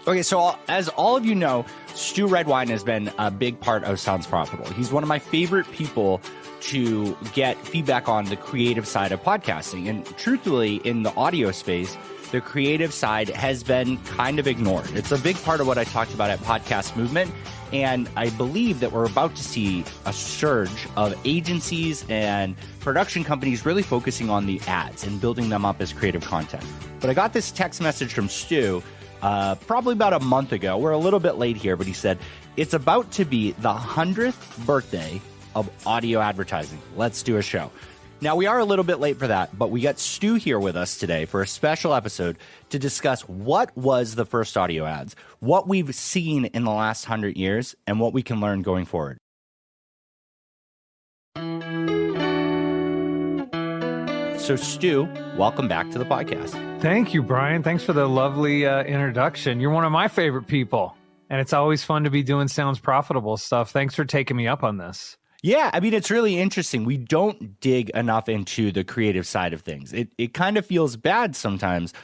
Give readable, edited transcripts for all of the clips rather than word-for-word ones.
Okay, so as all of you know, Stew Redwine has been a big part of Sounds Profitable. He's one of my favorite people to get feedback on the creative side of podcasting. And truthfully, in the audio space, the creative side has been kind of ignored. It's a big part of what I talked about at Podcast Movement. And I believe that we're about to see a surge of agencies and production companies really focusing on the ads and building them up as creative content. But I got this text message from Stu probably about a month ago. We're a little bit late here, but he said, it's about to be the 100th birthday of audio advertising. Let's do a show. Now, we are a little bit late for that, but we got Stu here with us today for a special episode to discuss what was the first audio ads, what we've seen in the last 100 years, and what we can learn going forward. So, Stu, welcome back to the podcast. Thank you, Brian. Thanks for the lovely introduction. You're one of my favorite people, and it's always fun to be doing Sounds Profitable stuff. Thanks for taking me up on this. Yeah, I mean, it's really interesting. We don't dig enough into the creative side of things. It kind of feels bad sometimes.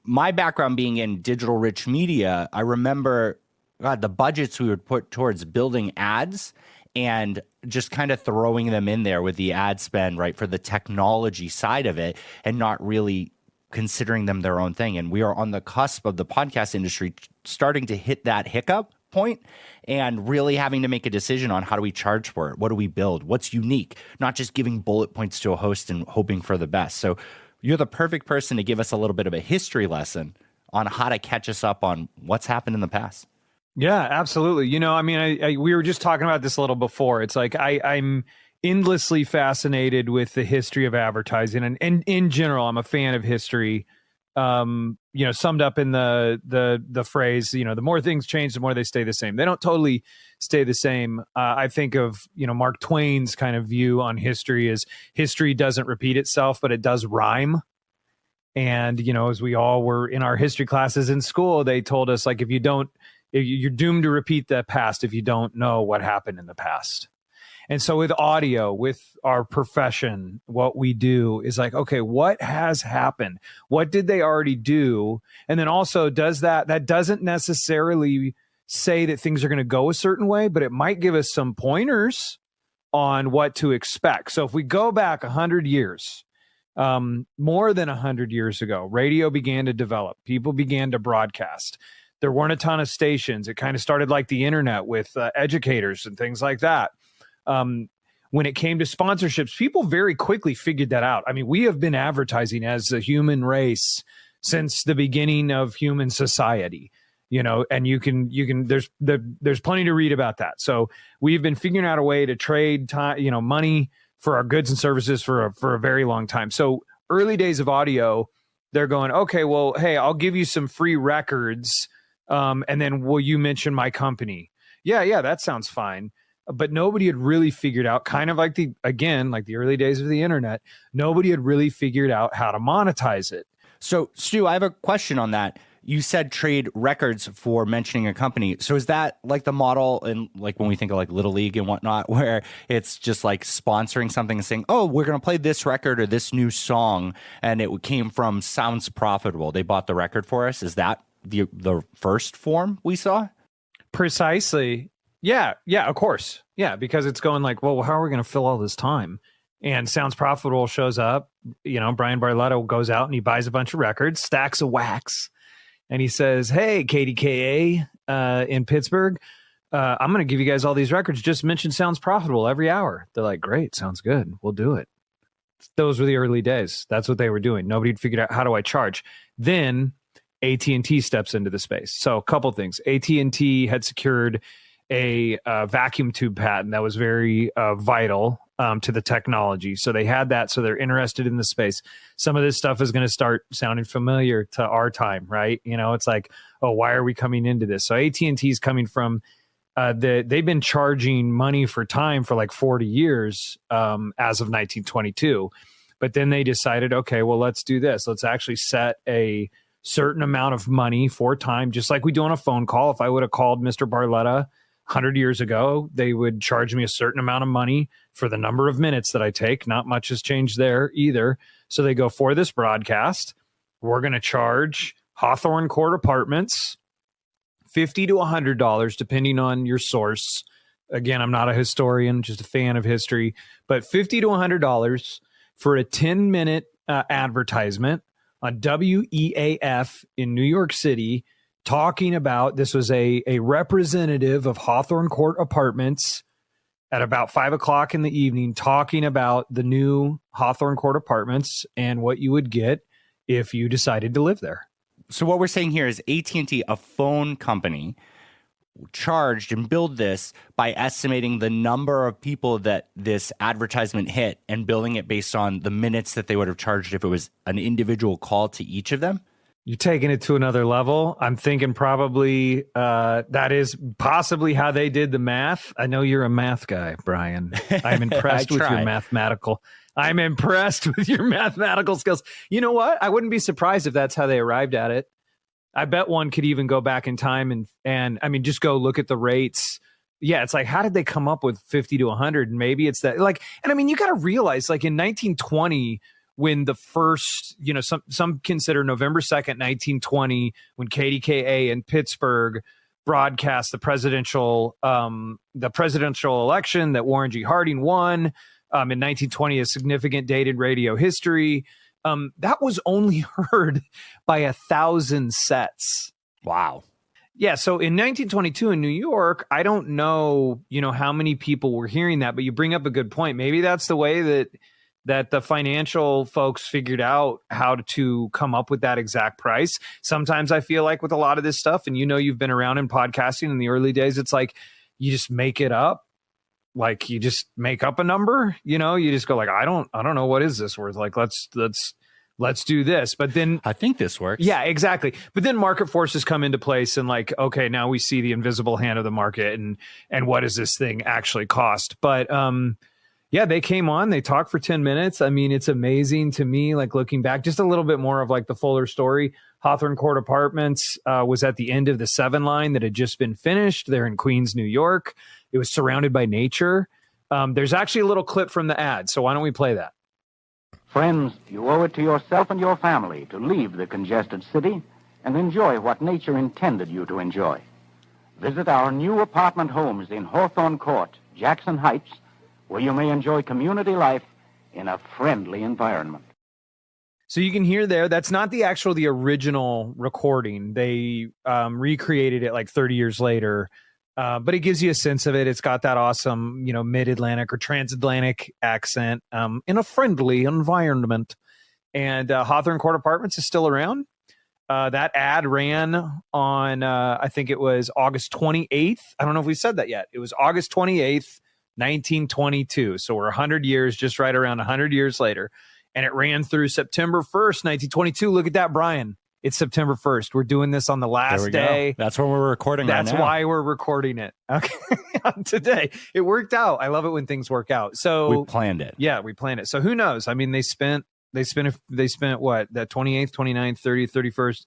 My background being in digital rich media, I remember, God, the budgets we would put towards building ads and just kind of throwing them in there with the ad spend, right, for the technology side of it and not really considering them their own thing. And we are on the cusp of the podcast industry starting to hit that hiccup point and really having to make a decision on how do we charge for it? What do we build? What's unique? Not just giving bullet points to a host and hoping for the best. So you're the perfect person to give us a little bit of a history lesson on how to catch us up on what's happened in the past. Yeah, absolutely. You know, I mean, we were just talking about this a little before. It's like I'm endlessly fascinated with the history of advertising, and in general, I'm a fan of history. You know, summed up in the phrase, you know, the more things change, the more they stay the same. They don't totally stay the same. I think of, you know, Mark Twain's kind of view on history is history doesn't repeat itself, but it does rhyme. And, you know, as we all were in our history classes in school, they told us, like, you're doomed to repeat the past if you don't know what happened in the past. And so with audio, with our profession, what we do is like, okay, what has happened? What did they already do? And then also, that doesn't necessarily say that things are going to go a certain way, but it might give us some pointers on what to expect. So if we go back 100 years, more than 100 years ago, radio began to develop. People began to broadcast. There weren't a ton of stations. It kind of started like the internet with educators and things like that. When it came to sponsorships, people very quickly figured that out. I mean, we have been advertising as a human race since the beginning of human society, you know, and there's plenty to read about that. So we've been figuring out a way to trade time, you know, money for our goods and services for a very long time. So early days of audio, they're going, okay, well, hey, I'll give you some free records. And then will you mention my company? Yeah, that sounds fine. But nobody had really figured out, kind of like the early days of the internet, nobody had really figured out how to monetize it. So, Stu, I have a question on that. You said trade records for mentioning a company. So is that like the model in, like, when we think of like Little League and whatnot, where it's just like sponsoring something and saying, oh, we're going to play this record or this new song, and it came from Sounds Profitable. They bought the record for us. Is that the first form we saw? Precisely. Yeah, of course. Yeah, because it's going like, well, how are we going to fill all this time? And Sounds Profitable shows up, you know, Bryan Barletta goes out and he buys a bunch of records, stacks of wax, and he says, hey, KDKA in Pittsburgh, I'm going to give you guys all these records. Just mention Sounds Profitable every hour. They're like, great, sounds good. We'll do it. Those were the early days. That's what they were doing. Nobody had figured out, how do I charge? Then AT&T steps into the space. So a couple things. AT&T had secured a vacuum tube patent that was very vital to the technology. So they had that. So they're interested in the space. Some of this stuff is going to start sounding familiar to our time, right? You know, it's like, oh, why are we coming into this? So AT&T is coming from they've been charging money for time for like 40 years as of 1922. But then they decided, okay, well, let's do this. Let's actually set a certain amount of money for time, just like we do on a phone call. If I would have called Mr. Barletta 100 years ago, they would charge me a certain amount of money for the number of minutes that I take. Not much has changed there either. So they go, for this broadcast, we're going to charge Hawthorne Court Apartments $50 to $100, depending on your source. Again, I'm not a historian, just a fan of history, but $50 to $100 for a 10-minute advertisement on WEAF in New York City, talking about, this was a representative of Hawthorne Court Apartments at about 5 o'clock in the evening, talking about the new Hawthorne Court Apartments and what you would get if you decided to live there. So what we're saying here is AT&T, a phone company, charged and billed this by estimating the number of people that this advertisement hit and billing it based on the minutes that they would have charged if it was an individual call to each of them. You're taking it to another level. I'm thinking probably that is possibly how they did the math. I know you're a math guy, Brian. I'm impressed with your mathematical. I'm impressed with your mathematical skills. You know what? I wouldn't be surprised if that's how they arrived at it. I bet one could even go back in time and I mean, just go look at the rates. Yeah, it's like, how did they come up with 50 to 100? And maybe it's that, like, and I mean, you got to realize, like, in 1920, when the first, you know, some consider November 2nd, 1920, when KDKA in Pittsburgh broadcast the presidential election that Warren G. Harding won in 1920, a significant date in radio history. That was only heard by 1,000 sets. Wow. Yeah. So in 1922 in New York, I don't know, you know, how many people were hearing that, but you bring up a good point. Maybe that's the way that the financial folks figured out how to come up with that exact price. Sometimes I feel like with a lot of this stuff, and you know, you've been around in podcasting in the early days, it's like you just make it up. Like you just make up a number, you know, you just go like, I don't know, what is this worth? Like, let's do this. But then I think this works. Yeah, exactly. But then market forces come into place and like, okay, now we see the invisible hand of the market and what does this thing actually cost? But yeah, they came on, they talked for 10 minutes. I mean, it's amazing to me, like looking back, just a little bit more of like the fuller story. Hawthorne Court Apartments was at the end of the 7 line that had just been finished. They're in Queens, New York. It was surrounded by nature. There's actually a little clip from the ad. So why don't we play that? Friends, you owe it to yourself and your family to leave the congested city and enjoy what nature intended you to enjoy. Visit our new apartment homes in Hawthorne Court, Jackson Heights, where you may enjoy community life in a friendly environment. So you can hear there, that's not the original recording. They recreated it like 30 years later. But it gives you a sense of it. It's got that awesome, you know, mid-Atlantic or transatlantic accent in a friendly environment. And Hawthorne Court Apartments is still around. That ad ran on, I think it was August 28th. I don't know if we said that yet. It was August 28th, 1922. So we're 100 years, just right around 100 years later. And it ran through September 1st, 1922. Look at that, Brian. It's September 1st. We're doing this on the last day. Go. That's when we're recording. That's right now. why we're recording it. Okay. Today. It worked out. I love it when things work out. So we planned it. Yeah, we planned it. So who knows? I mean, they spent what? That 28th, 29th, 30th, 31st,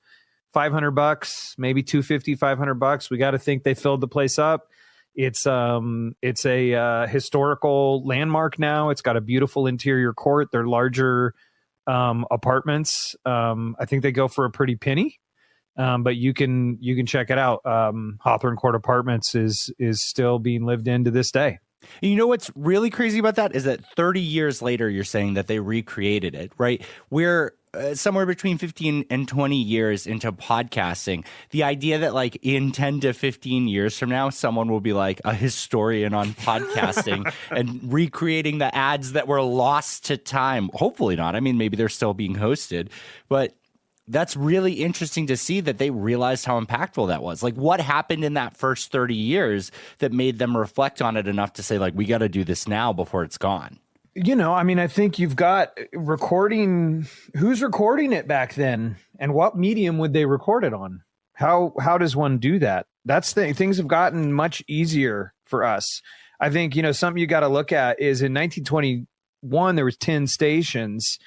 $500, maybe $250, $500. We got to think they filled the place up. It's a historical landmark now. It's got a beautiful interior court. They're larger apartments. I think they go for a pretty penny, but you can check it out. Hawthorne Court Apartments is still being lived in to this day. You know what's really crazy about that is that 30 years later, you're saying that they recreated it, right? We're somewhere between 15 and 20 years into podcasting. The idea that like in 10 to 15 years from now, someone will be like a historian on podcasting and recreating the ads that were lost to time. Hopefully not. I mean, maybe they're still being hosted, but that's really interesting to see that they realized how impactful that was. Like what happened in that first 30 years that made them reflect on it enough to say like, we got to do this now before it's gone. You know, I mean, I think you've got recording. Who's recording it back then, and what medium would they record it on? How does one do that? That's things have gotten much easier for us. I think, you know, something you got to look at is in 1921 there was 10 stations.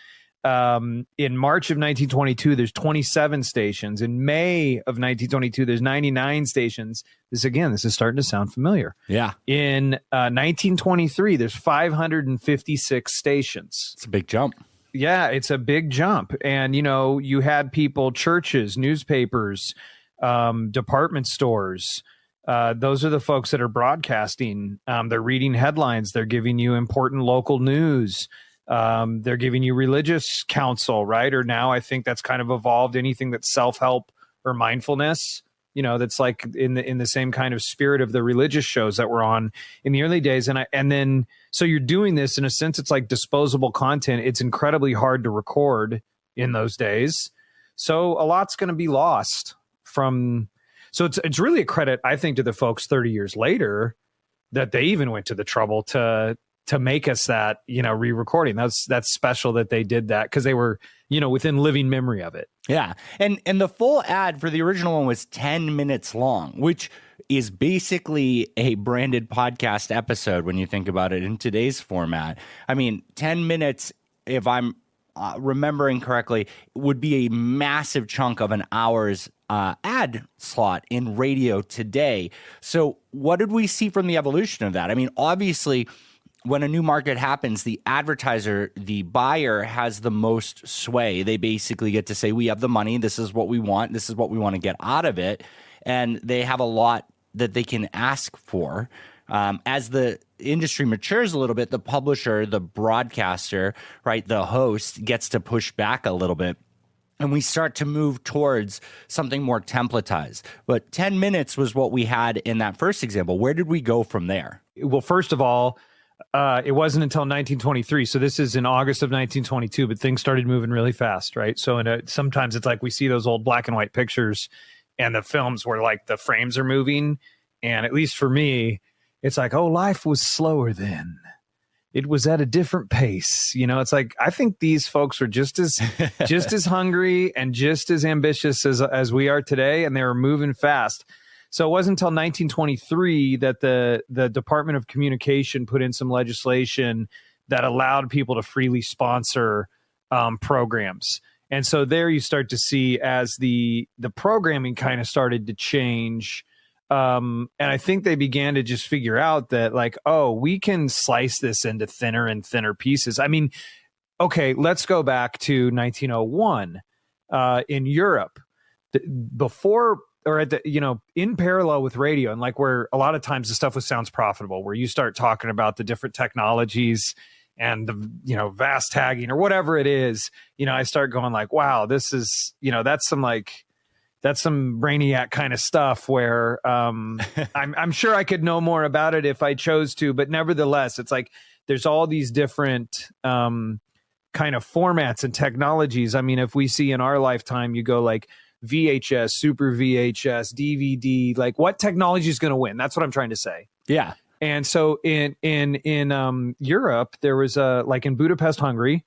In March of 1922, there's 27 stations. In May of 1922, there's 99 stations. This is starting to sound familiar. Yeah. In 1923, there's 556 stations. It's a big jump. Yeah, it's a big jump. And, you know, you had people, churches, newspapers, department stores. Those are the folks that are broadcasting. They're reading headlines. They're giving you important local news. They're giving you religious counsel, right? Or now I think that's kind of evolved. Anything that's self-help or mindfulness, that's like in the same kind of spirit of the religious shows that were on in the early days. And then so you're doing this in a sense. It's like disposable content. It's incredibly hard to record in those days. So a lot's going to be lost from. So it's really a credit, I think, to the folks 30 years later that they even went to the trouble to make us that, re-recording. That's special that they did that because they were, within living memory of it. Yeah. And the full ad for the original one was 10 minutes long, which is basically a branded podcast episode when you think about it in today's format. I mean, 10 minutes, if I'm remembering correctly, would be a massive chunk of an hour's ad slot in radio today. So what did we see from the evolution of that? I mean, obviously, when a new market happens, the advertiser, the buyer, has the most sway. They basically get to say, we have the money. This is what we want. This is what we want to get out of it. And they have a lot that they can ask for. As the industry matures a little bit, the publisher, the broadcaster, right, the host gets to push back a little bit. And we start to move towards something more templatized. But 10 minutes was what we had in that first example. Where did we go from there? Well, first of all, it wasn't until 1923. So this is in August of 1922, but things started moving really fast, right? So sometimes it's like we see those old black and white pictures and the films where like the frames are moving. And at least for me, it's like, oh, life was slower then. It was at a different pace. It's like, I think these folks were just as hungry and just as ambitious as we are today. And they were moving fast. So it wasn't until 1923 that the Department of Communication put in some legislation that allowed people to freely sponsor programs. And so there you start to see as the programming kind of started to change. And I think they began to just figure out that like, oh, we can slice this into thinner and thinner pieces. I mean, okay, let's go back to 1901 in Europe. Before or at the, in parallel with radio, and like where a lot of times the stuff with sounds profitable, where you start talking about the different technologies and the, vast tagging or whatever it is, I start going like, wow, this is, that's some brainiac kind of stuff where I'm sure I could know more about it if I chose to, but nevertheless, it's like there's all these different kind of formats and technologies. I mean, if we see in our lifetime, you go like VHS, Super VHS, DVD, like what technology is going to win? That's what I'm trying to say. Yeah. And so in Europe, there was like in Budapest, Hungary,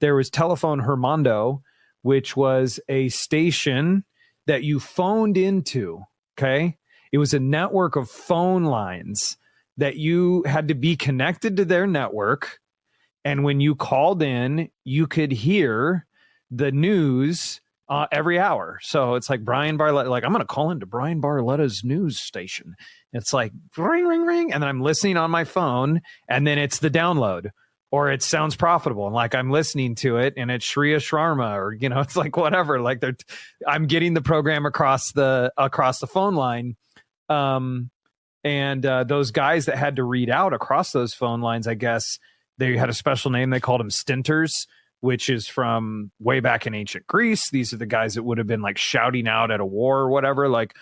there was Telephone Hermando, which was a station that you phoned into. Okay. It was a network of phone lines that you had to be connected to their network. And when you called in, you could hear the news every hour. So it's like Bryan Barletta, like I'm going to call into Bryan Barletta's news station. It's like ring, ring, ring. And then I'm listening on my phone and then it's the download or it sounds profitable. And like I'm listening to it and it's Shriya Sharma or, it's like whatever, like I'm getting the program across the phone line. And those guys that had to read out across those phone lines, I guess they had a special name. They called them stinters, which is from way back in ancient Greece. These are the guys that would have been like shouting out at a war or whatever, like,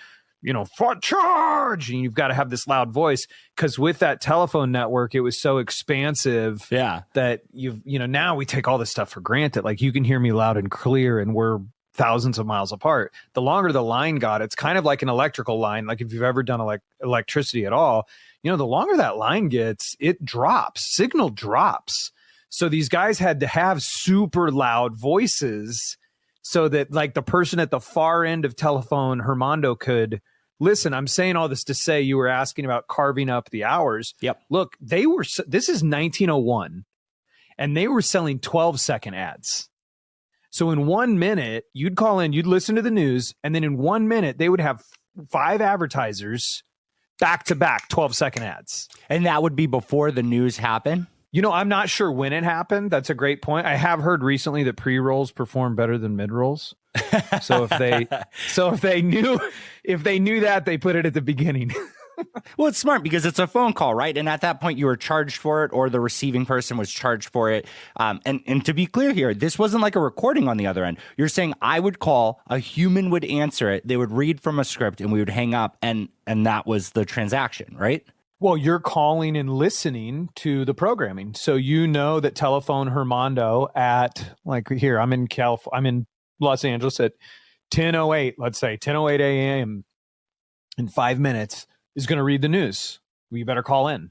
for charge. And you've got to have this loud voice because with that telephone network, it was so expansive that now we take all this stuff for granted. Like you can hear me loud and clear and we're thousands of miles apart. The longer the line got, it's kind of like an electrical line. Like if you've ever done electricity at all, the longer that line gets, it drops, signal drops. So these guys had to have super loud voices so that like the person at the far end of Telephone Hermando could listen. I'm saying all this to say you were asking about carving up the hours. Yep. Look, this is 1901 and they were selling 12-second ads. So in 1 minute, you'd call in, you'd listen to the news, and then in 1 minute, they would have 5 advertisers back-to-back 12-second ads. And that would be before the news happened? I'm not sure when it happened. That's a great point. I have heard recently that pre-rolls perform better than mid-rolls. So if they knew that, they put it at the beginning. Well, it's smart because it's a phone call, right? And at that point, you were charged for it, or the receiving person was charged for it. And to be clear here, this wasn't like a recording on the other end. You're saying I would call, a human would answer it, they would read from a script, and we would hang up, and that was the transaction, right? Well, you're calling and listening to the programming, so you know that Telephone Hermondo at, like, here, I'm in Los Angeles at 10:08, let's say 10:08 a.m. in 5 minutes. Is going to read the news. We better call in.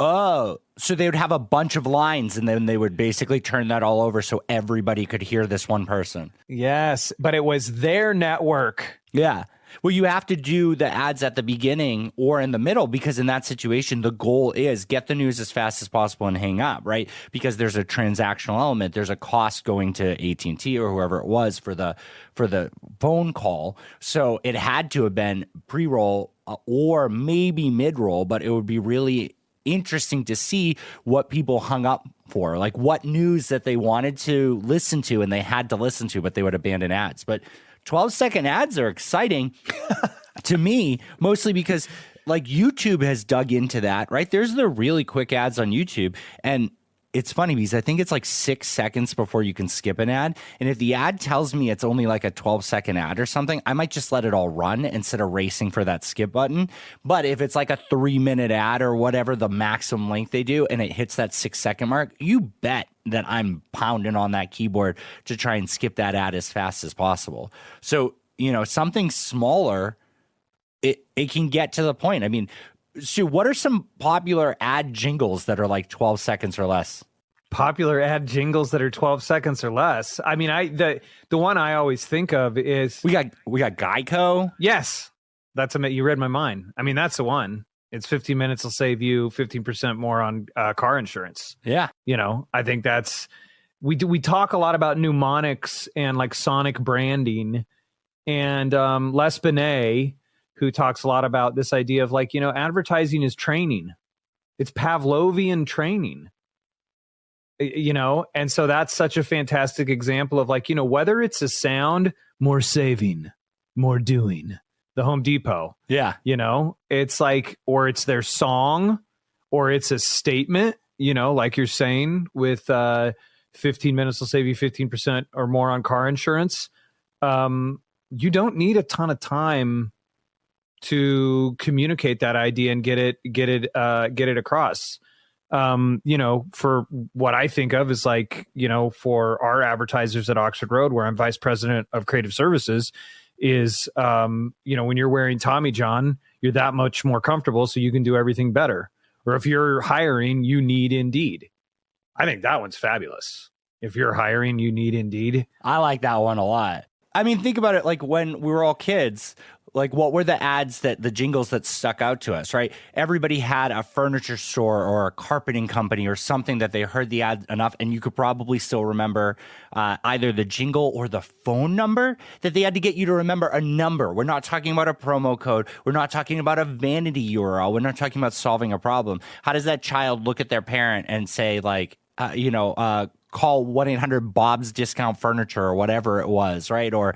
Oh, so they would have a bunch of lines, and then they would basically turn that all over so everybody could hear this one person. Yes, but it was their network. Yeah. Well, you have to do the ads at the beginning or in the middle, because in that situation, the goal is get the news as fast as possible and hang up, right? Because there's a transactional element. There's a cost going to AT&T or whoever it was for the phone call. So it had to have been pre-roll or maybe mid-roll, but it would be really interesting to see what people hung up for, like what news that they wanted to listen to and they had to listen to, but they would abandon ads. But 12-second ads are exciting to me, mostly because like YouTube has dug into that, right? There's the really quick ads on YouTube. And it's funny because I think it's like 6 seconds before you can skip an ad. And if the ad tells me it's only like a 12-second ad or something, I might just let it all run instead of racing for that skip button. But if it's like a 3-minute ad or whatever the maximum length they do, and it hits that 6-second mark, you bet that I'm pounding on that keyboard to try and skip that ad as fast as possible. So, something smaller, it can get to the point. I mean, Stu, what are some popular ad jingles that are like 12 seconds or less? Popular ad jingles that are 12 seconds or less. I mean, the one I always think of is we got Geico. Yes, you read my mind. I mean, that's the one. It's 15 minutes will save you 15% more on car insurance. Yeah, I think that's we talk a lot about mnemonics and like sonic branding, and Les Binet, who talks a lot about this idea of like, advertising is training. It's Pavlovian training, and so that's such a fantastic example of like, whether it's a sound, more saving, more doing, the Home Depot. Yeah. It's like, or it's their song, or it's a statement, like you're saying with 15 minutes will save you 15% or more on car insurance. You don't need a ton of time to communicate that idea and get it across. For what I think of is like, for our advertisers at Oxford Road, where I'm vice president of creative services, is, when you're wearing Tommy John, you're that much more comfortable, so you can do everything better. Or if you're hiring, you need Indeed. I think that one's fabulous. If you're hiring, you need Indeed. I like that one a lot. I mean, think about it. Like when we were all kids, like what were the ads the jingles that stuck out to us, right? Everybody had a furniture store or a carpeting company or something that they heard the ad enough, and you could probably still remember either the jingle or the phone number that they had to get you to remember a number. We're not talking about a promo code. We're not talking about a vanity URL. We're not talking about solving a problem. How does that child look at their parent and say like, call 1-800-BOBS Discount Furniture or whatever it was, right? Or,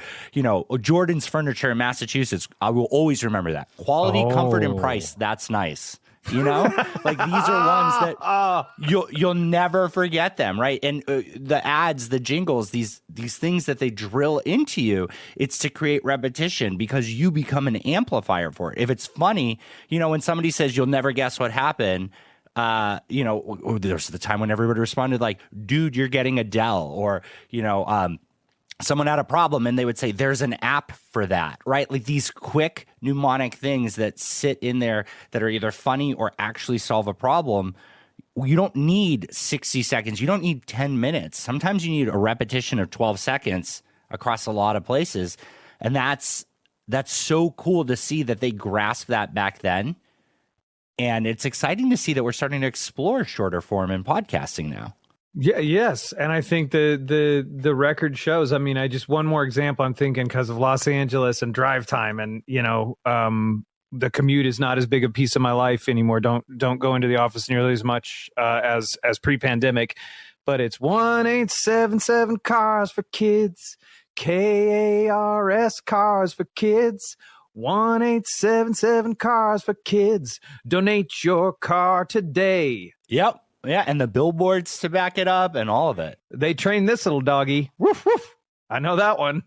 Jordan's Furniture in Massachusetts. I will always remember that. Quality, comfort, and price. That's nice. Like these are ones that you'll never forget them, right? And the ads, the jingles, these things that they drill into you, it's to create repetition because you become an amplifier for it. If it's funny, when somebody says you'll never guess what happened, there's the time when everybody responded like, dude, you're getting Adele, or, someone had a problem and they would say, there's an app for that, right? Like these quick mnemonic things that sit in there that are either funny or actually solve a problem. You don't need 60 seconds. You don't need 10 minutes. Sometimes you need a repetition of 12 seconds across a lot of places. And that's so cool to see that they grasped that back then. And it's exciting to see that we're starting to explore shorter form in podcasting now. Yeah, yes. And I think the record shows, I mean, one more example I'm thinking because of Los Angeles and drive time, and, the commute is not as big a piece of my life anymore. Don't go into the office nearly as much as pre-pandemic, but it's 1877 cars for kids. KARS, Cars for Kids. 1-877 Cars for Kids. Donate your car today. Yep. Yeah, and the billboards to back it up and all of it. They trained this little doggy. Woof, woof. I know that one.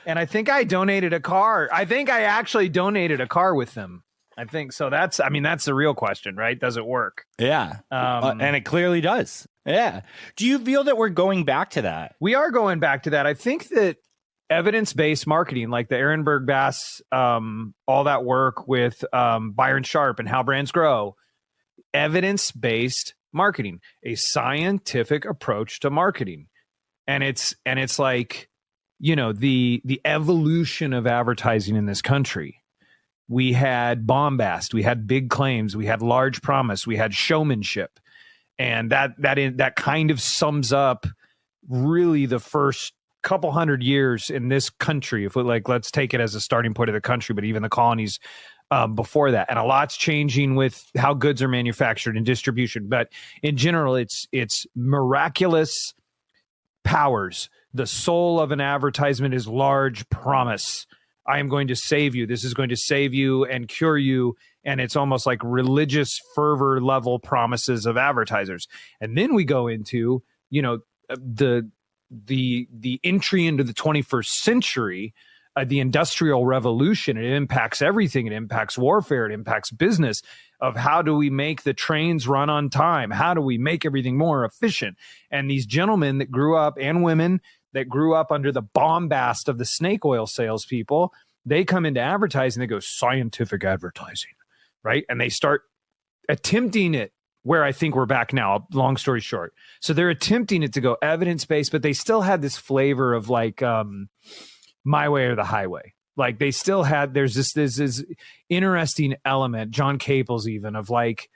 And I think I donated a car. I think I actually donated a car with them. I think so. That's the real question, right? Does it work? Yeah. And it clearly does. Yeah. Do you feel that we're going back to that? We are going back to that. I think that evidence-based marketing, like the Ehrenberg Bass, all that work with Byron Sharp and How Brands Grow, evidence-based marketing, a scientific approach to marketing. And it's like, you know, the evolution of advertising in this country. We had bombast, we had big claims, we had large promise, we had showmanship. And that kind of sums up really the first couple hundred years in this country. If we let's take it as a starting point of the country, but even the colonies before that. And a lot's changing with how goods are manufactured and distribution. But in general, it's miraculous powers. The soul of an advertisement is large promise. I am going to save you. This is going to save you and cure you. And it's almost like religious fervor level promises of advertisers. And then we go into, you know, the entry into the 21st century, the Industrial Revolution. It impacts everything. It impacts warfare. It impacts business. Of how do we make the trains run on time? How do we make everything more efficient? And these gentlemen that grew up, and women that grew up under the bombast of the snake oil salespeople, they come into advertising. They go scientific advertising, right? And they start attempting it where I think we're back now, long story short. So they're attempting it to go evidence-based, but they still had this flavor of like my way or the highway. Like they still had, there's this interesting element, John Caples even, of like,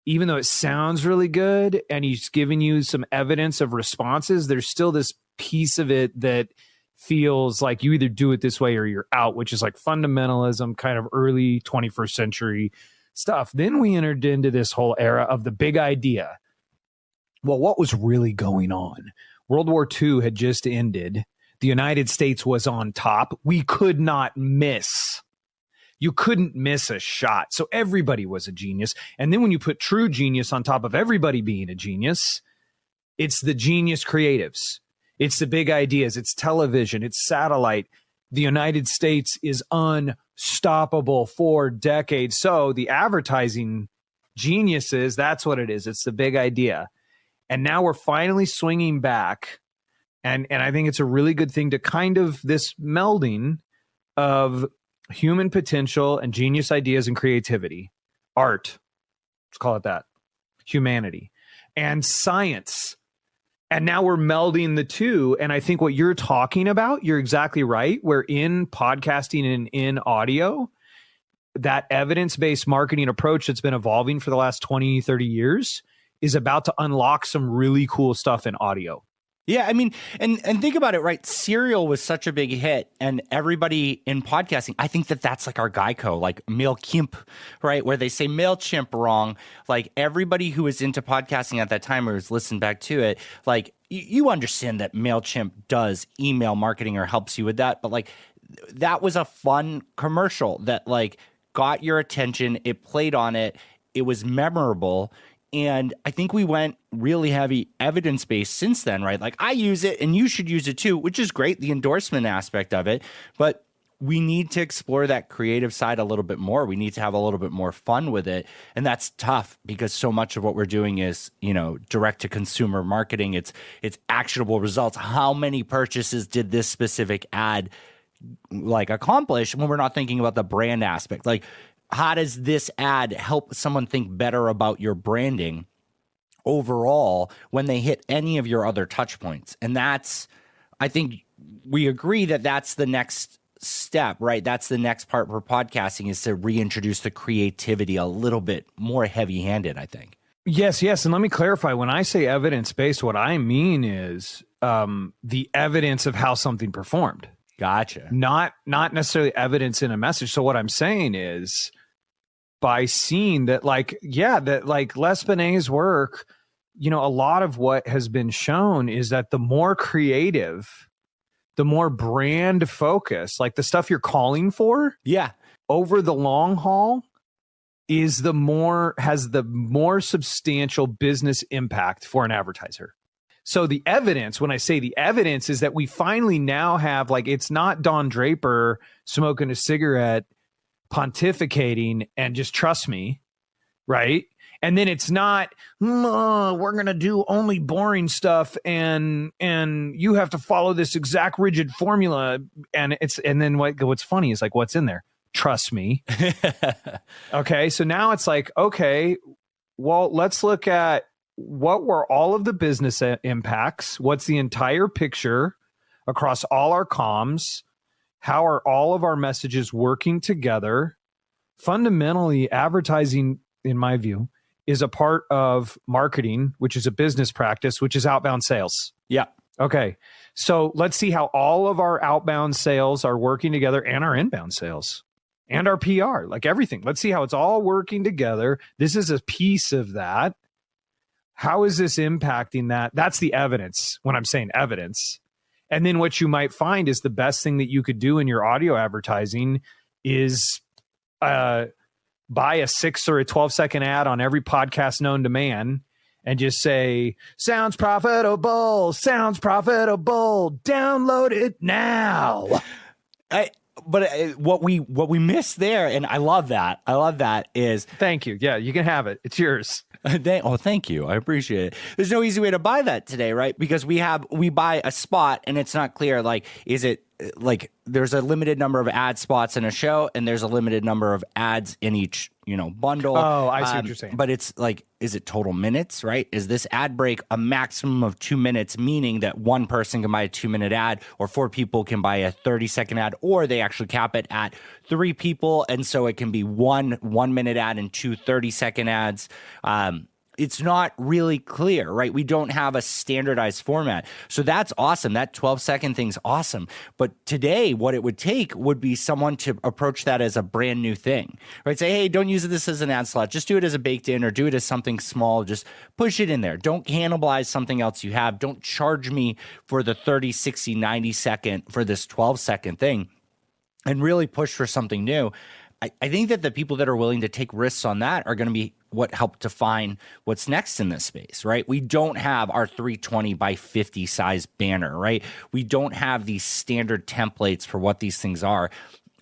even though it sounds really good and he's giving you some evidence of responses, there's still this piece of it that feels like you either do it this way or you're out, which is like fundamentalism, kind of early 21st century stuff. Then we entered into this whole era of the big idea. Well, what was really going on? World War II had just ended. The United States was on top. We could not miss. You couldn't miss a shot. So everybody was a genius. And then when you put true genius on top of everybody being a genius, it's the genius creatives. It's the big ideas. It's television. It's satellite. The United States is unstoppable for decades. So the advertising geniuses, that's what it is. It's the big idea. And now we're finally swinging back. And I think it's a really good thing to kind of this melding of human potential and genius ideas and creativity, art, let's call it that, humanity, and science. And now we're melding the two. And I think what you're talking about, you're exactly right. Where in podcasting and in audio, that evidence-based marketing approach that's been evolving for the last 20, 30 years is about to unlock some really cool stuff in audio. Yeah, I mean, and think about it, right? Serial was such a big hit, and everybody in podcasting, I think that's like our Geico, like MailChimp, right? Where they say MailChimp wrong. Like everybody who was into podcasting at that time or has listened back to it, like you understand that MailChimp does email marketing or helps you with that. But like that was a fun commercial that like got your attention. It played on it. It was memorable. And I think we went really heavy evidence-based since then, right? Like I use it and you should use it too, which is great, the endorsement aspect of it. But we need to explore that creative side a little bit more. We need to have a little bit more fun with it. And that's tough because so much of what we're doing is, you know, direct to consumer marketing. It's actionable results. How many purchases did this specific ad like accomplish when we're not thinking about the brand aspect? Like, how does this ad help someone think better about your branding overall when they hit any of your other touch points? And that's, I think we agree that that's the next step, right? That's the next part for podcasting, is to reintroduce the creativity a little bit more heavy-handed, I think. Yes. And let me clarify. When I say evidence-based, what I mean is the evidence of how something performed. Gotcha. Not necessarily evidence in a message. So what I'm saying is, by seeing that, like, yeah, that like Les Benet's work, you know, a lot of what has been shown is that the more creative the more brand focused, like the stuff you're calling for over the long haul has the more substantial business impact for an advertiser. So the evidence, when I say the evidence, is that we finally now have, like, it's not Don Draper smoking a cigarette, pontificating, and just trust me, right? And then it's not, we're going to do only boring stuff and you have to follow this exact rigid formula. And then what's funny is, like, what's in there? Trust me. Okay. So now it's like, okay, well, let's look at what were all of the business impacts? What's the entire picture across all our comms? How are all of our messages working together? Fundamentally, advertising, in my view, is a part of marketing, which is a business practice, which is outbound sales. Yeah. Okay. So let's see how all of our outbound sales are working together, and our inbound sales and our PR, like everything. Let's see how it's all working together. This is a piece of that. How is this impacting that? That's the evidence when I'm saying evidence. And then what you might find is the best thing that you could do in your audio advertising is buy a 6 or a 12-second ad on every podcast known to man and just say, sounds profitable, download it now. But what we missed there, and I love that is... Thank you. Yeah, you can have it. It's yours. Thank you. I appreciate it. There's no easy way to buy that today, right? Because we buy a spot and it's not clear, like, is it like there's a limited number of ad spots in a show and there's a limited number of ads in each, bundle. Oh, I see what you're saying. But it's like, is it total minutes, right? Is this ad break a maximum of 2 minutes, meaning that one person can buy a 2-minute ad, or 4 people can buy a 30-second ad, or they actually cap it at 3 people, and so it can be one 1-minute ad and 2 30-second ads. It's not really clear, right? We don't have a standardized format. So that's awesome. That 12-second thing's awesome. But today, what it would take would be someone to approach that as a brand new thing, right? Say, hey, don't use this as an ad slot. Just do it as a baked in, or do it as something small. Just push it in there. Don't cannibalize something else you have. Don't charge me for the 30, 60, 90-second for this 12-second thing, and really push for something new. I think that the people that are willing to take risks on that are going to be what help define what's next in this space, right? We don't have our 320 by 50 size banner, right? We don't have these standard templates for what these things are.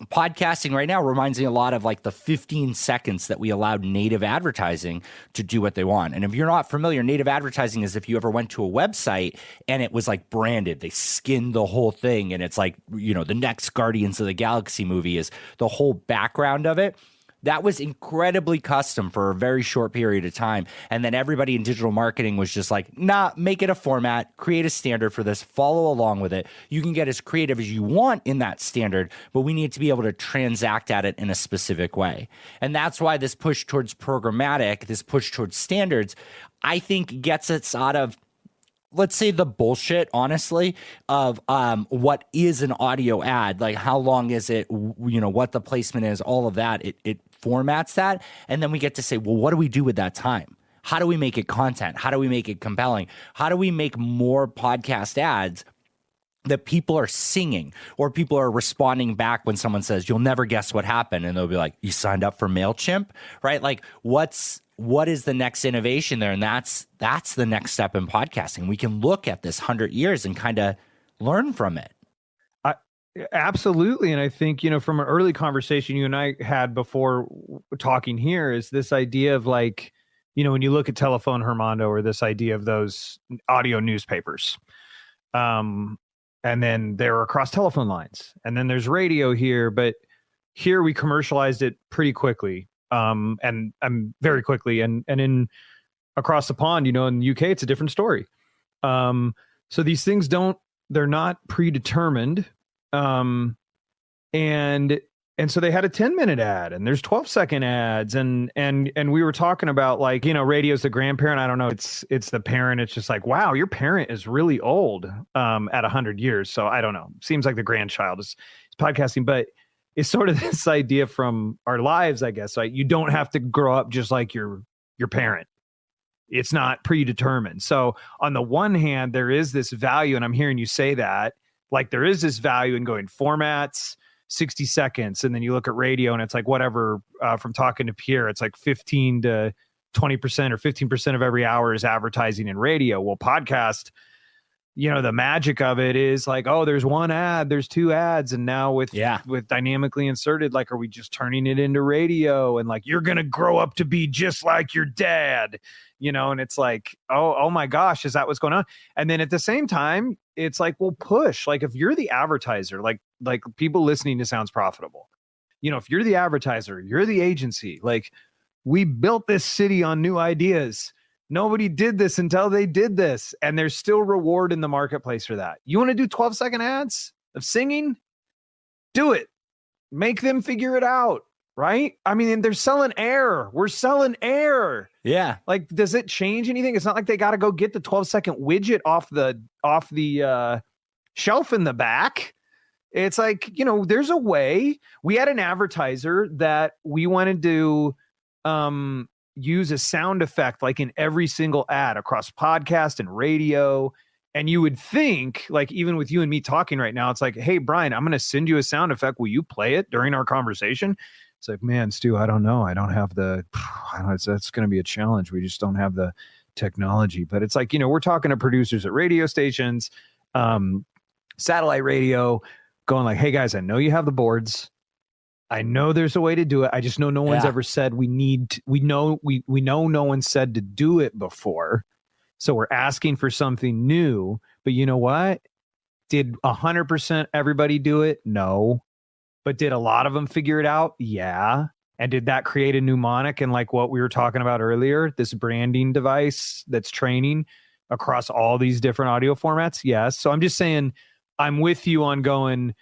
Podcasting right now reminds me a lot of like the 15 seconds that we allowed native advertising to do what they want. And if you're not familiar, native advertising is if you ever went to a website and it was like branded, they skinned the whole thing, and it's like, the next Guardians of the Galaxy movie is the whole background of it. That was incredibly custom for a very short period of time. And then everybody in digital marketing was just like, nah, make it a format, create a standard for this, follow along with it. You can get as creative as you want in that standard, but we need to be able to transact at it in a specific way. And that's why this push towards programmatic, this push towards standards, I think gets us out of, let's say, the bullshit, honestly, of what is an audio ad, like how long is it, what the placement is, all of that. It formats that, and then we get to say, well, what do we do with that time? How do we make it content? How do we make it compelling? How do we make more podcast ads that people are singing, or people are responding back when someone says, you'll never guess what happened, and they'll be like, you signed up for MailChimp, right? Like, what is the next innovation there? And that's the next step in podcasting. We can look at this 100 years and kind of learn from it. Absolutely. And I think, from an early conversation you and I had before talking here, is this idea of like, when you look at Telephone Hermano, or this idea of those audio newspapers, and then they're across telephone lines, and then there's radio here, but here we commercialized it pretty quickly. And very quickly, and in across the pond, in the UK, it's a different story. So these things they're not predetermined. And so they had a 10-minute ad, and there's 12-second ads, and we were talking about, like, radio's the grandparent. I don't know. It's the parent. It's just like, wow, your parent is really old, at 100 years. So I don't know. Seems like the grandchild is podcasting, but it's sort of this idea from our lives, I guess. Like, you don't have to grow up just like your parent. It's not predetermined. So on the one hand, there is this value, and I'm hearing you say that Like there is this value in going formats, 60 seconds. And then you look at radio and it's like whatever, from talking to Pierre, it's like 15 to 20% or 15% of every hour is advertising in radio. Well, podcast, the magic of it is like, oh, there's one ad, there's two ads. And now with dynamically inserted, like, are we just turning it into radio? And like, you're going to grow up to be just like your dad, and it's like, oh my gosh, is that what's going on? And then at the same time, it's like, well, push, like if you're the advertiser, like people listening to Sounds Profitable, if you're the advertiser, you're the agency, like we built this city on new ideas. Nobody did this until they did this. And there's still reward in the marketplace for that. You want to do 12-second ads of singing? Do it. Make them figure it out, right? I mean, they're selling air. We're selling air. Yeah. Like, does it change anything? It's not like they got to go get the 12-second widget off the shelf in the back. It's like, there's a way. We had an advertiser that we wanted to use a sound effect like in every single ad across podcast and radio. And you would think, like, even with you and me talking right now, it's like, hey, Brian, I'm going to send you a sound effect. Will you play it during our conversation? It's like, man, Stu, I don't know. I don't have that's going to be a challenge. We just don't have the technology. But it's like, we're talking to producers at radio stations, satellite radio, going like, hey, guys, I know you have the boards. I know there's a way to do it. I just know no one's ever said we know no one said to do it before. So we're asking for something new, but you know what? Did 100% everybody do it? No. But did a lot of them figure it out? Yeah. And did that create a mnemonic and like what we were talking about earlier, this branding device that's training across all these different audio formats? Yes. So I'm just saying, I'm with you on going,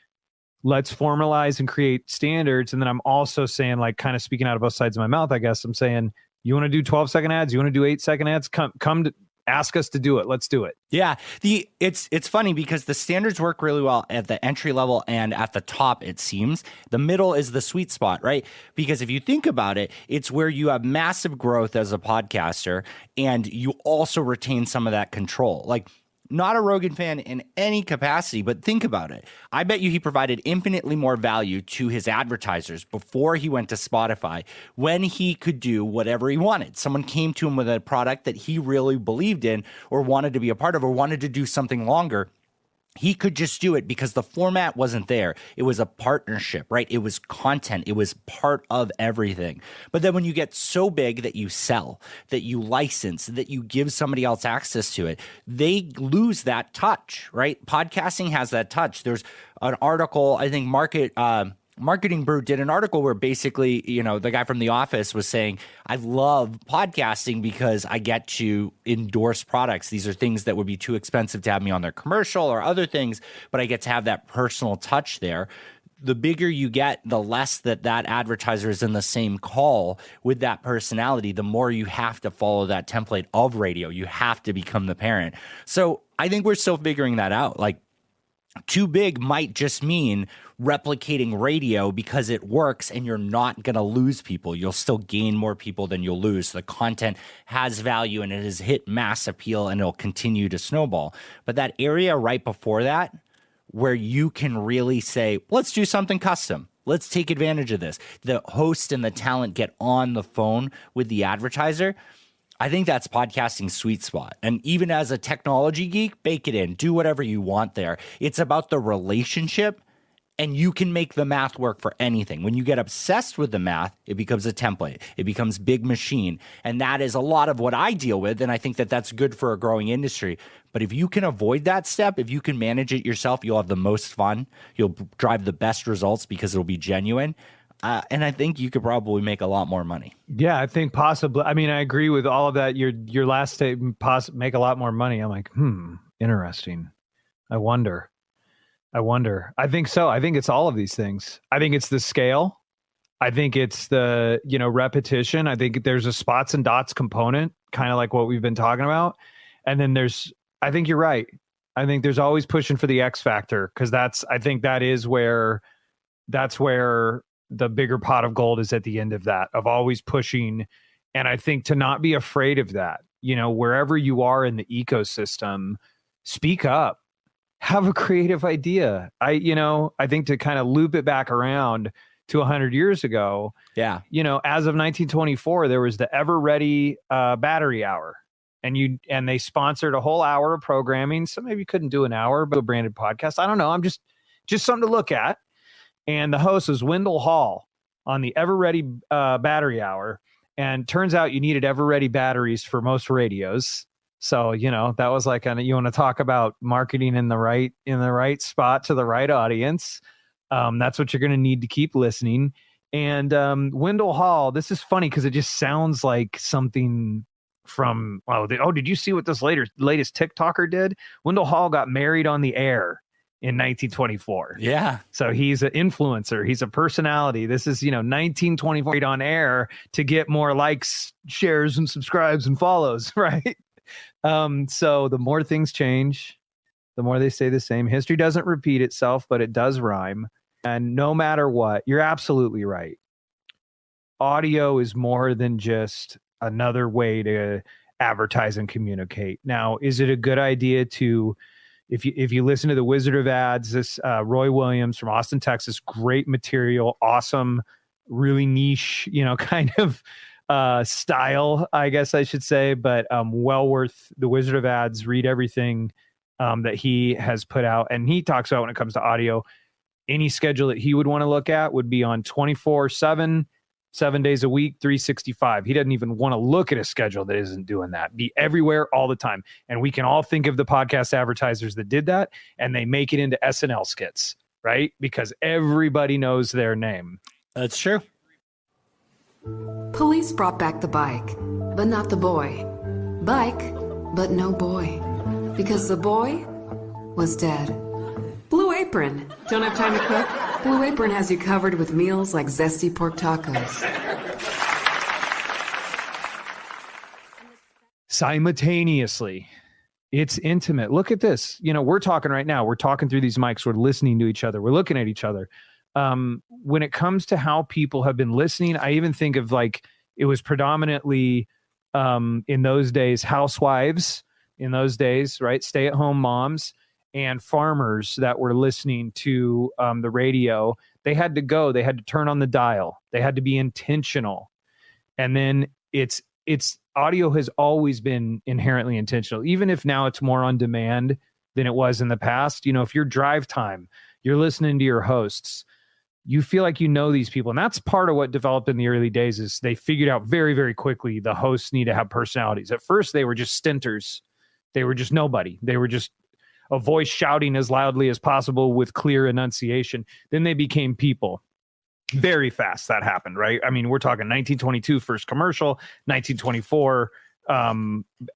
let's formalize and create standards. And then I'm also saying, like, kind of speaking out of both sides of my mouth, I guess I'm saying, you want to do 12-second ads? You want to do 8-second ads? Come to ask us to do it. Let's do it. Yeah. It's funny because the standards work really well at the entry level and at the top, it seems. The middle is the sweet spot, right? Because if you think about it, it's where you have massive growth as a podcaster and you also retain some of that control. Like, not a Rogan fan in any capacity, but think about it. I bet you he provided infinitely more value to his advertisers before he went to Spotify when he could do whatever he wanted. Someone came to him with a product that he really believed in or wanted to be a part of or wanted to do something longer. He could just do it because the format wasn't there. It was a partnership, right? It was content. It was part of everything. But then when you get so big that you sell, that you license, that you give somebody else access to it, they lose that touch, right? Podcasting has that touch. There's an article, I think Marketing Brew did an article where basically, the guy from The Office was saying, I love podcasting because I get to endorse products. These are things that would be too expensive to have me on their commercial or other things, but I get to have that personal touch there. The bigger you get, the less that advertiser is in the same call with that personality, the more you have to follow that template of radio. You have to become the parent. So I think we're still figuring that out. Like, too big might just mean replicating radio because it works and you're not going to lose people. You'll still gain more people than you'll lose. The content has value and it has hit mass appeal and it'll continue to snowball. But that area right before that, where you can really say, let's do something custom. Let's take advantage of this. The host and the talent get on the phone with the advertiser. I think that's podcasting's sweet spot. And even as a technology geek, bake it in. Do whatever you want there. It's about the relationship, and you can make the math work for anything. When you get obsessed with the math, it becomes a template. It becomes big machine. And that is a lot of what I deal with, and I think that that's good for a growing industry. But if you can avoid that step, if you can manage it yourself, you'll have the most fun. You'll drive the best results because it'll be genuine. And I think you could probably make a lot more money. Yeah, I think possibly. I mean, I agree with all of that. Your last statement, make a lot more money. I'm like, interesting. I wonder. I think so. I think it's all of these things. I think it's the scale. I think it's the, repetition. I think there's a spots and dots component, kind of like what we've been talking about. And then I think you're right. I think there's always pushing for the X factor because I think that's where the bigger pot of gold is at the end of that, of always pushing. And I think to not be afraid of that, wherever you are in the ecosystem, speak up. have a creative idea. I think to kind of loop it back around to 100 years ago, Yeah. As of 1924, there was the Ever Ready Battery Hour, and they sponsored a whole hour of programming. So maybe you couldn't do an hour, but a branded podcast. I don't know. I'm just something to look at. And the host was Wendell Hall on the Ever Ready Battery Hour. And turns out you needed Ever Ready batteries for most radios. So, that was like, you want to talk about marketing in the right spot to the right audience. That's what you're going to need to keep listening. And Wendell Hall, this is funny because it just sounds like something from, did you see what this latest TikToker did? Wendell Hall got married on the air in 1924. Yeah. So he's an influencer. He's a personality. This is, 1924 on air to get more likes, shares, and subscribes and follows, right? So the more things change, the more they stay the same. History doesn't repeat itself, but it does rhyme. And no matter what, you're absolutely right. Audio is more than just another way to advertise and communicate. Now, is it a good idea to, if you listen to the Wizard of Ads, this Roy Williams from Austin, Texas, great material, awesome, really niche, kind of style, I guess I should say, but well worth the Wizard of Ads. Read everything that he has put out. And he talks about when it comes to audio, any schedule that he would want to look at would be on 24/7, 7 days a week, 365. He doesn't even want to look at a schedule that isn't doing that. Be everywhere all the time. And we can all think of the podcast advertisers that did that, and they make it into SNL skits, right? Because everybody knows their name. That's true. Police brought back the bike, but not the boy. Bike, but no boy. Because the boy was dead. Blue Apron. Don't have time to cook? Blue Apron has you covered with meals like zesty pork tacos. Simultaneously, it's intimate. Look at this. We're talking right now. We're talking through these mics. We're listening to each other. We're looking at each other. When it comes to how people have been listening, I even think of it was predominantly in those days, housewives in those days, right? Stay-at-home moms and farmers that were listening to the radio. They had to turn on the dial. They had to be intentional. And then it's audio has always been inherently intentional, even if now it's more on demand than it was in the past. If your drive time, you're listening to your hosts, you feel like these people. And that's part of what developed in the early days is they figured out very, very quickly the hosts need to have personalities. At first, they were just stinters. They were just nobody. They were just a voice shouting as loudly as possible with clear enunciation. Then they became people. Very fast that happened, right? I mean, we're talking 1922 first commercial, 1924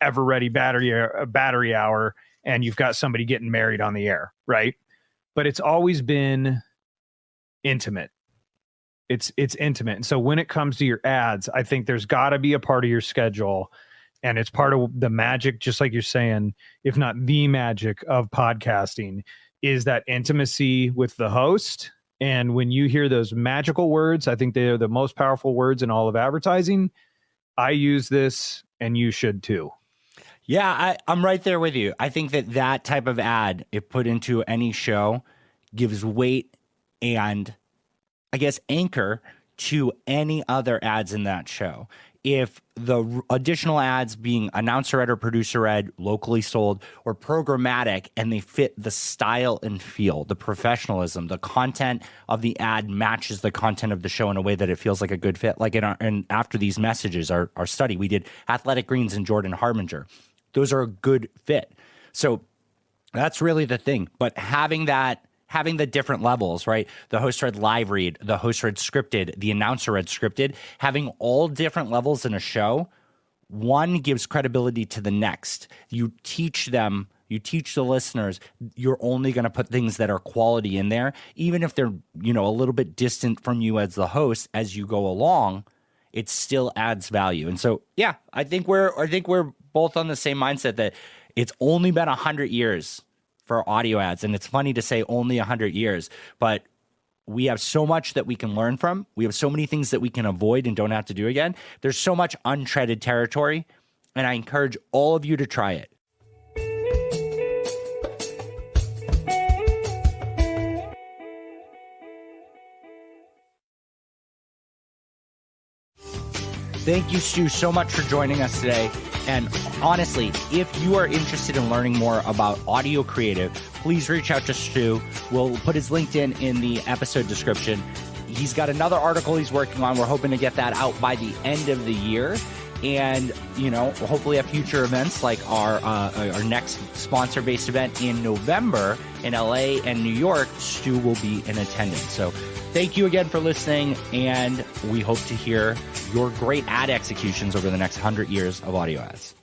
Ever Ready battery hour, and you've got somebody getting married on the air, right? But it's always been intimate. It's intimate. And so when it comes to your ads, I think there's got to be a part of your schedule, and it's part of the magic, just like you're saying, if not the magic of podcasting, is that intimacy with the host. And when you hear those magical words, I think they're the most powerful words in all of advertising. I use this, and you should too. Yeah, I'm right there with you. I think that type of ad, if put into any show, gives weight and, I guess, anchor to any other ads in that show. If the additional ads being announcer ed or producer ed, locally sold, or programmatic, and they fit the style and feel, the professionalism, the content of the ad matches the content of the show in a way that it feels like a good fit. Like and after these messages, our study, we did Athletic Greens and Jordan Harbinger. Those are a good fit. So that's really the thing. But having the different levels, right? The host read live read, the host read scripted, the announcer read scripted, having all different levels in a show, one gives credibility to the next. You teach the listeners, you're only going to put things that are quality in there, even if they're, a little bit distant from you as the host as you go along, it still adds value. And so, yeah, I think we're both on the same mindset that it's only been 100 years for audio ads. And it's funny to say only 100 years, but we have so much that we can learn from. We have so many things that we can avoid and don't have to do again. There's so much untreaded territory, and I encourage all of you to try it. Thank you, Stu, so much for joining us today. And honestly, if you are interested in learning more about audio creative, please reach out to Stu. We'll put his LinkedIn in the episode description. He's got another article he's working on. We're hoping to get that out by the end of the year. And, you know, hopefully at future events like our next sponsor-based event in November in LA and New York, Stu will be in attendance. So thank you again for listening, and we hope to hear your great ad executions over the next 100 years of audio ads.